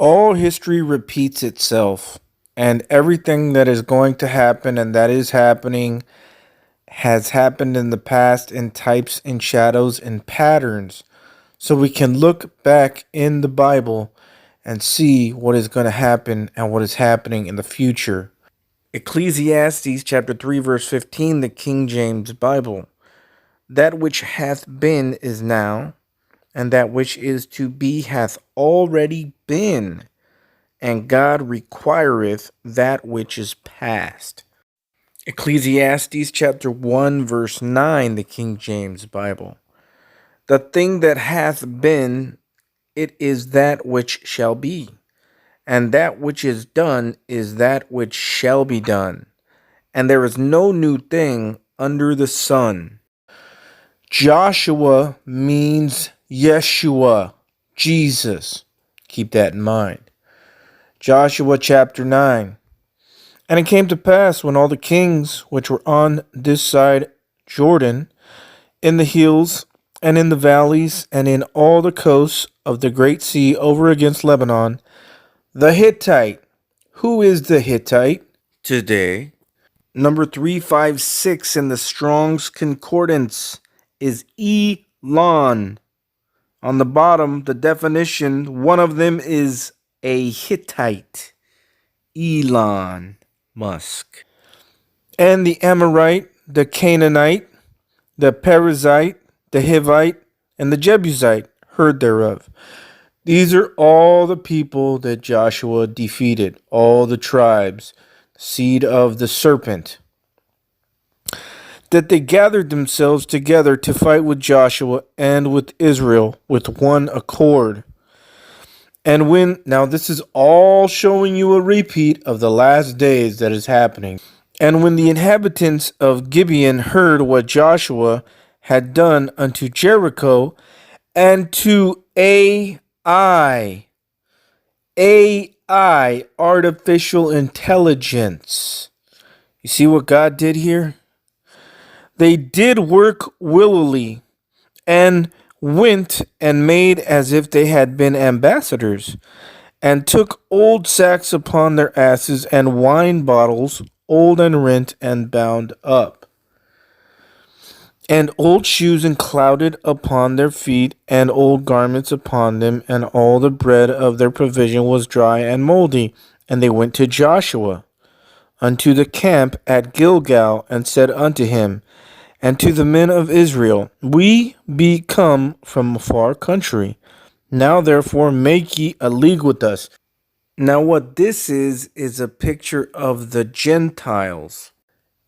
All history repeats itself, and everything that is going to happen and that is happening has happened in the past in types and shadows and patterns. So we can look back in the Bible and see what is going to happen and what is happening in the future. Ecclesiastes chapter 3 verse 15, the King James Bible. That which hath been is now, and that which is to be hath already been, and God requireth that which is past. Ecclesiastes chapter 1 verse 9, the King James Bible. The thing that hath been, it is that which shall be, and that which is done is that which shall be done, and there is no new thing under the sun. Joshua means Yeshua, Jesus. Keep that in mind. Joshua chapter 9. And it came to pass when all the kings which were on this side Jordan, in the hills and in the valleys and in all the coasts of the great sea over against Lebanon, the Hittite. Who is the Hittite today? Number 356 in the Strong's Concordance is Elon. On the bottom, the definition, one of them is a Hittite. Elon Musk. And the Amorite, the Canaanite, the Perizzite, the Hivite, and the Jebusite heard thereof. These are all the people that Joshua defeated, all the tribes, seed of the serpent, that they gathered themselves together to fight with Joshua and with Israel with one accord. And now this is all showing you a repeat of the last days that is happening. And when the inhabitants of Gibeon heard what Joshua had done unto Jericho and to AI, artificial intelligence. You see what God did here? They did work willily and went and made as if they had been ambassadors, and took old sacks upon their asses and wine bottles, old and rent and bound up, and old shoes and clouded upon their feet, and old garments upon them, and all the bread of their provision was dry and moldy. And they went to Joshua unto the camp at Gilgal, and said unto him, and to the men of Israel, we be come from a far country. Now therefore make ye a league with us. Now what this is a picture of the Gentiles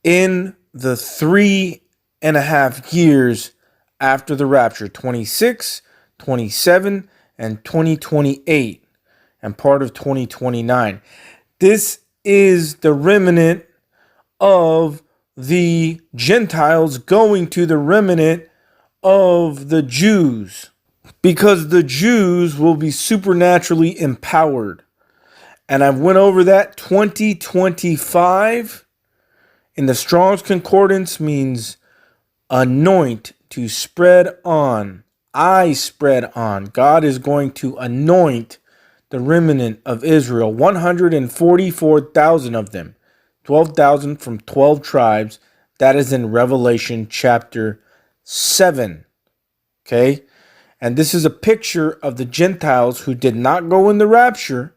in the 3.5 years after the rapture, 26, 27, and 2028, and part of 2029. This is the remnant of the Gentiles going to the remnant of the Jews, because the Jews will be supernaturally empowered. And I've went over that. 2025 in the Strong's Concordance means anoint, to spread on. I spread on. God is going to anoint the remnant of Israel, 144,000 of them. 12,000 from 12 tribes. That is in Revelation chapter 7. Okay? And this is a picture of the Gentiles who did not go in the rapture,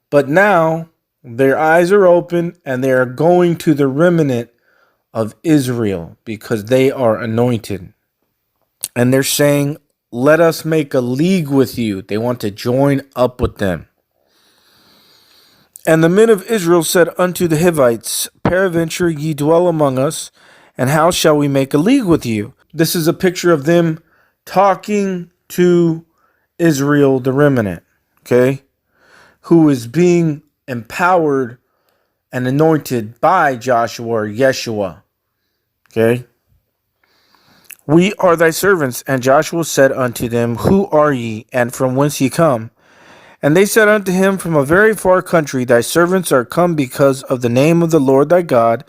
but now their eyes are open and they are going to the remnant of Israel because they are anointed. And they're saying, let us make a league with you. They want to join up with them. And the men of Israel said unto the Hivites, peradventure ye dwell among us, and how shall we make a league with you? This is a picture of them talking to Israel, the remnant, okay, who is being empowered and anointed by Joshua or Yeshua, okay. We are thy servants. And Joshua said unto them, who are ye, and from whence ye come? And they said unto him, from a very far country thy servants are come because of the name of the Lord thy God,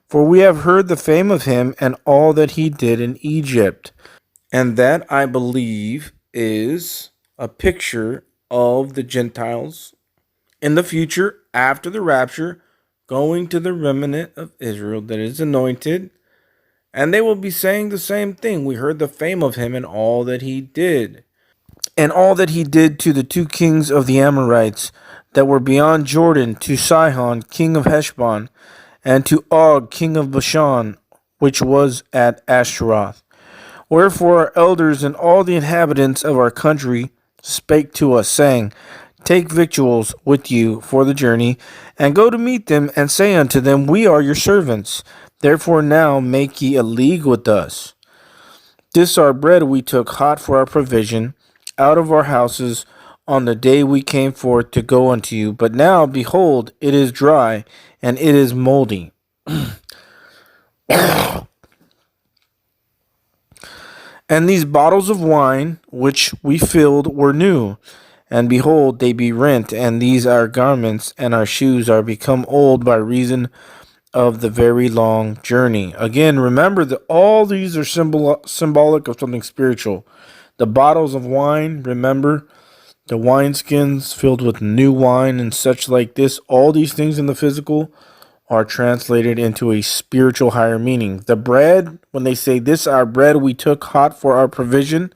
for we have heard the fame of him and all that he did in Egypt. And that, I believe, is a picture of the Gentiles in the future after the rapture, going to the remnant of Israel that is anointed, and they will be saying the same thing. We heard the fame of him and all that he did, and all that he did to the two kings of the Amorites that were beyond Jordan, to Sihon, king of Heshbon, and to Og, king of Bashan, which was at Ashtaroth. Wherefore our elders and all the inhabitants of our country spake to us, saying, Take victuals with you for the journey, and go to meet them, and say unto them, We are your servants. Therefore now make ye a league with us. This our bread we took hot for our provision out of our houses on the day we came forth to go unto you. But now, behold, it is dry, and it is moldy. And these bottles of wine which we filled were new, and behold, they be rent, and these our garments and our shoes are become old by reason of the very long journey. Again, remember that all these are symbolic of something spiritual. The bottles of wine, remember, the wineskins filled with new wine and such like this, all these things in the physical are translated into a spiritual higher meaning. The bread, when they say, This our bread we took hot for our provision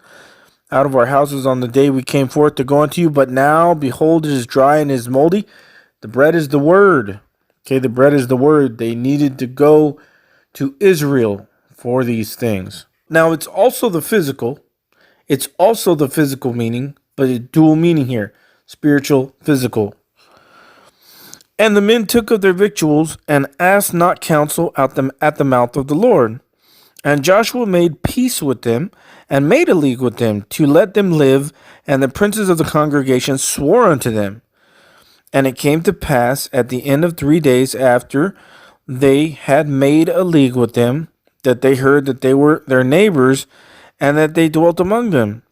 out of our houses on the day we came forth to go unto you, but now, behold, it is dry and is moldy. The bread is the word. Okay, the bread is the word. They needed to go to Israel for these things. Now, it's also the physical. It's also the physical meaning, but a dual meaning here. Spiritual, physical. And the men took of their victuals, and asked not counsel at the mouth of the Lord. And Joshua made peace with them, and made a league with them, to let them live. And the princes of the congregation swore unto them. And it came to pass at the end of 3 days after they had made a league with them, that they heard that they were their neighbors, and that they dwelt among them.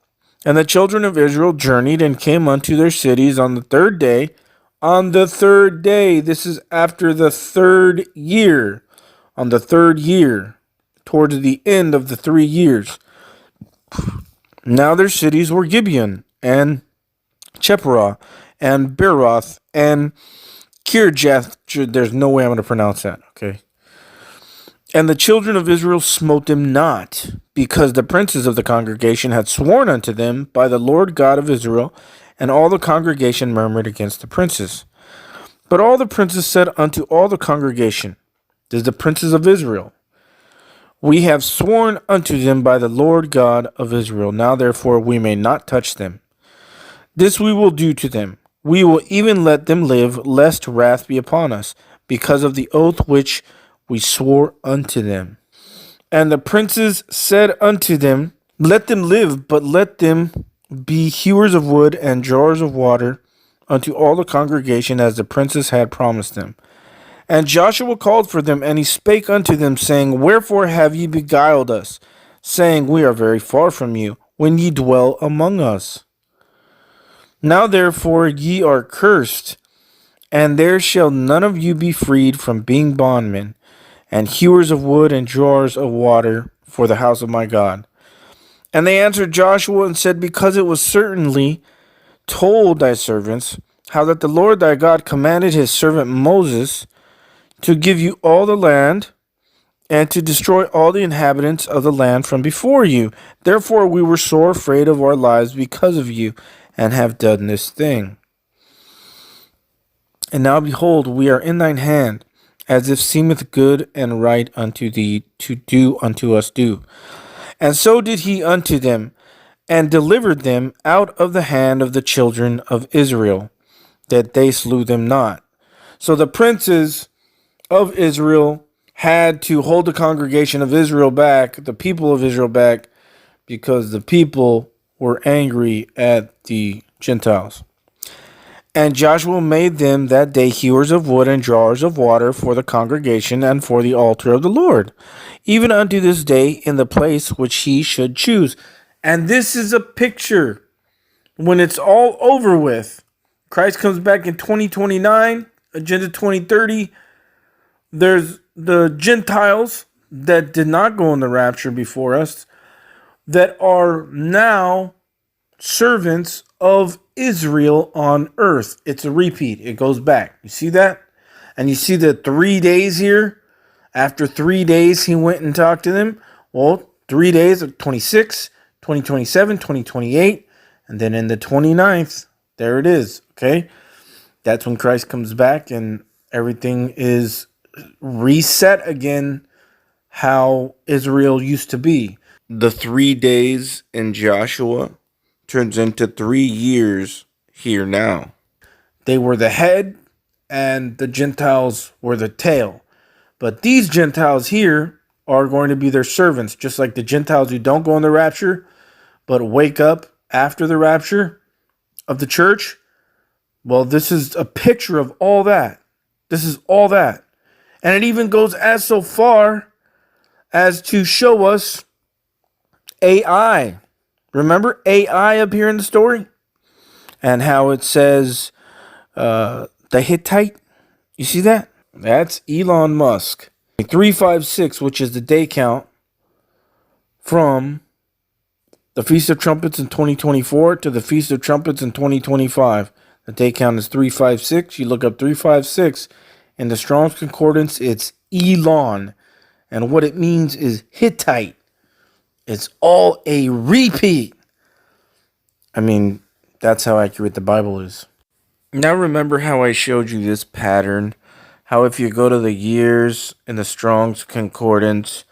And the children of Israel journeyed and came unto their cities on the third day. On the third day, this is after the third year. On the third year, towards the end of the 3 years. Now their cities were Gibeon, and Chephirah, and Beeroth, and Kirjath. There's no way I'm going to pronounce that, okay? And the children of Israel smote them not, because the princes of the congregation had sworn unto them by the Lord God of Israel, and all the congregation murmured against the princes. But all the princes said unto all the congregation, this is the princes of Israel, We have sworn unto them by the Lord God of Israel. Now therefore we may not touch them. This we will do to them. We will even let them live, lest wrath be upon us, because of the oath which we swore unto them. And the princes said unto them, Let them live, but let them be hewers of wood and drawers of water unto all the congregation, as the princes had promised them. And Joshua called for them, and he spake unto them, saying, Wherefore have ye beguiled us, saying, We are very far from you, when ye dwell among us? Now therefore ye are cursed, and there shall none of you be freed from being bondmen, and hewers of wood and drawers of water for the house of my God. And they answered Joshua and said, Because it was certainly told thy servants, how that the Lord thy God commanded his servant Moses to give you all the land, and to destroy all the inhabitants of the land from before you. Therefore we were sore afraid of our lives because of you, and have done this thing. And now behold, we are in thine hand, as if seemeth good and right unto thee to do unto us do. And so did he unto them, and delivered them out of the hand of the children of Israel, that they slew them not. So the princes of Israel had to hold the congregation of Israel back, the people of Israel back, because the people were angry at the Gentiles. And Joshua made them that day hewers of wood and drawers of water for the congregation and for the altar of the Lord, even unto this day in the place which he should choose. And this is a picture when it's all over with. Christ comes back in 2029, Agenda 2030. There's the Gentiles that did not go in the rapture before us, that are now servants of Israel on earth. It's a repeat. It goes back. You see that? And you see the 3 days here? After 3 days, he went and talked to them. Well, 3 days of 26, 2027, 2028, and then in the 29th, there it is. Okay? That's when Christ comes back and everything is reset again how Israel used to be. The 3 days in Joshua turns into 3 years here now. They were the head and the Gentiles were the tail. But these Gentiles here are going to be their servants, just like the Gentiles who don't go in the rapture, but wake up after the rapture of the church. Well, this is a picture of all that. This is all that. And it even goes as so far as to show us AI. Remember AI up here in the story? And how it says the Hittite. You see that? That's Elon Musk. 356, which is the day count from the Feast of Trumpets in 2024 to the Feast of Trumpets in 2025. The day count is 356. You look up 356 in the Strong's Concordance, it's Elon. And what it means is Hittite. It's all a repeat. I mean, that's how accurate the Bible is. Now remember how I showed you this pattern? How if you go to the years in the Strong's Concordance,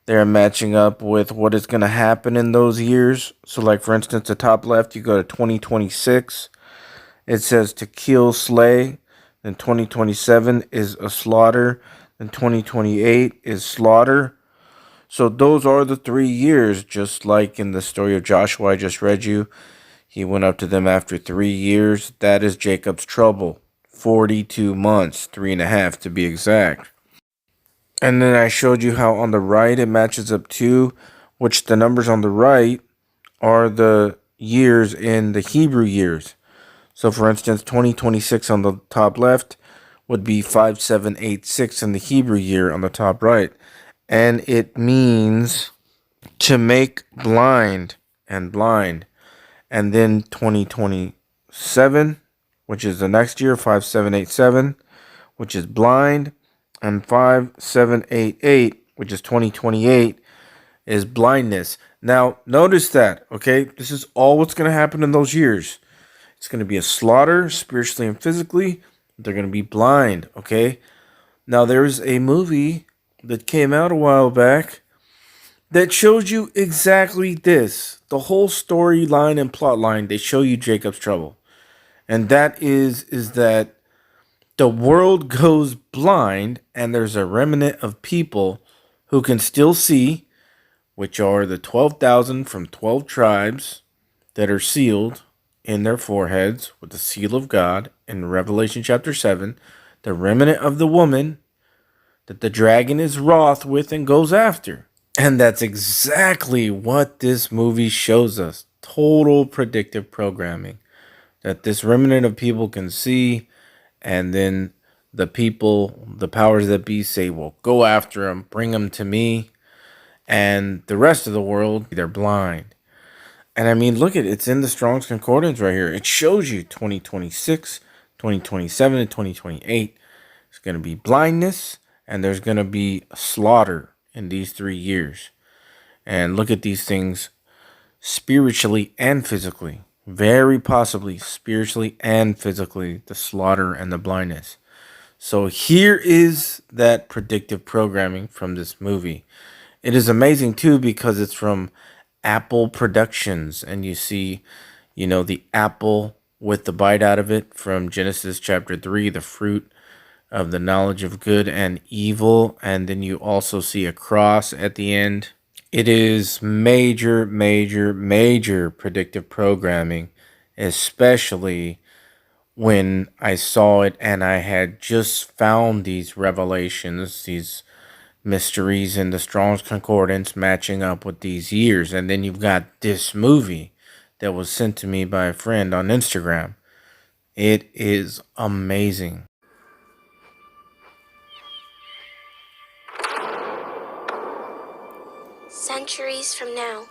they're matching up with what is going to happen in those years. So like for instance, the top left, you go to 2026. It says to kill, slay. Then 2027 is a slaughter. Then 2028 is slaughter. So those are the 3 years, just like in the story of Joshua I just read you. He went up to them after 3 years. That is Jacob's trouble. 42 months, 3.5 to be exact. And then I showed you how on the right it matches up to, which the numbers on the right are the years in the Hebrew years. So for instance, 2026 on the top left would be 5786 in the Hebrew year on the top right. And it means to make blind and blind. And then 2027, which is the next year, 5787, which is blind. And 5788, which is 2028, is blindness. Now, notice that, okay? This is all what's going to happen in those years. It's going to be a slaughter, spiritually and physically. They're going to be blind, okay? Now, there's a movie that came out a while back that shows you exactly this. The whole storyline and plot line, they show you Jacob's trouble. And that is that the world goes blind and there's a remnant of people who can still see, which are the 12,000 from 12 tribes that are sealed in their foreheads with the seal of God in Revelation chapter 7, the remnant of the woman that the dragon is wroth with and goes after. And that's exactly what this movie shows us. Total predictive programming. That this remnant of people can see, and then the people, the powers that be say, well, go after them, bring them to me. And the rest of the world, they're blind. And I mean, look at it. It's in the Strong's Concordance right here. It shows you 2026, 2027, and 2028. It's going to be blindness, and there's going to be slaughter in these 3 years. And look at these things spiritually and physically. Very possibly spiritually and physically, the slaughter and the blindness. So here is that predictive programming from this movie. It is amazing too because it's from Apple Productions, and you see, the apple with the bite out of it from Genesis chapter 3, the fruit of the knowledge of good and evil, and then you also see a cross at the end. It is major, major, major predictive programming, especially when I saw it and I had just found these revelations, these mysteries in the Strong's Concordance matching up with these years. And then you've got this movie that was sent to me by a friend on Instagram. It is amazing. Centuries from now,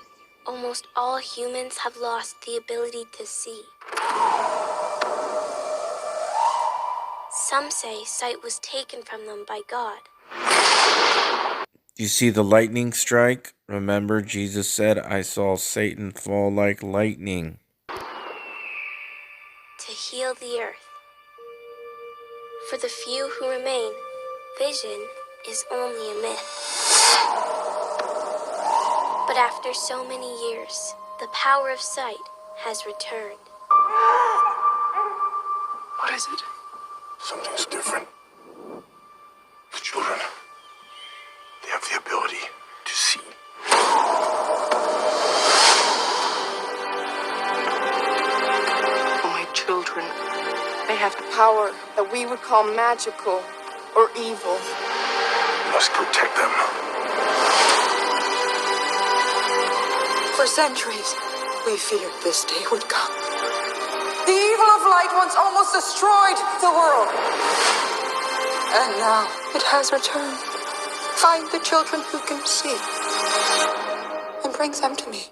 almost all humans have lost the ability to see. Some say sight was taken from them by God. You see the lightning strike? Remember, Jesus said, I saw Satan fall like lightning. To heal the earth. For the few who remain, vision is only a myth. But after so many years, the power of sight has returned. What is it? Something's different. The children, they have the ability to see. Oh, my children. They have the power that we would call magical or evil. We must protect them. For centuries, we feared this day would come. The evil of light once almost destroyed the world. And now it has returned. Find the children who can see and bring them to me.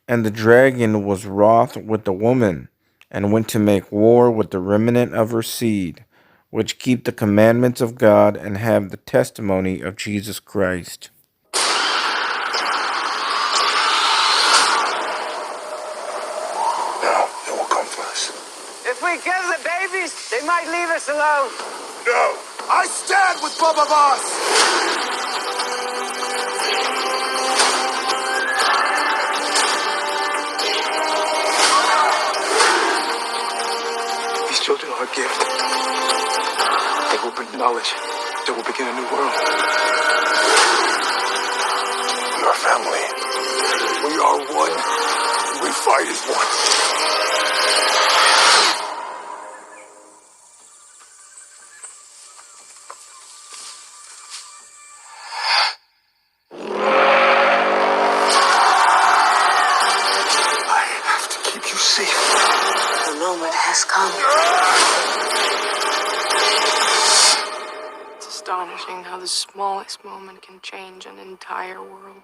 And the dragon was wroth with the woman, and went to make war with the remnant of her seed, which keep the commandments of God and have the testimony of Jesus Christ. Now, they will come for us. If we kill the babies, they might leave us alone. No! I stand with Baba Boss! These children are a gift. They will bring knowledge. They will begin a new world. We are family. We are one. We fight as one. I have to keep you safe. The moment has come. It's astonishing how the smallest moment can change an entire world.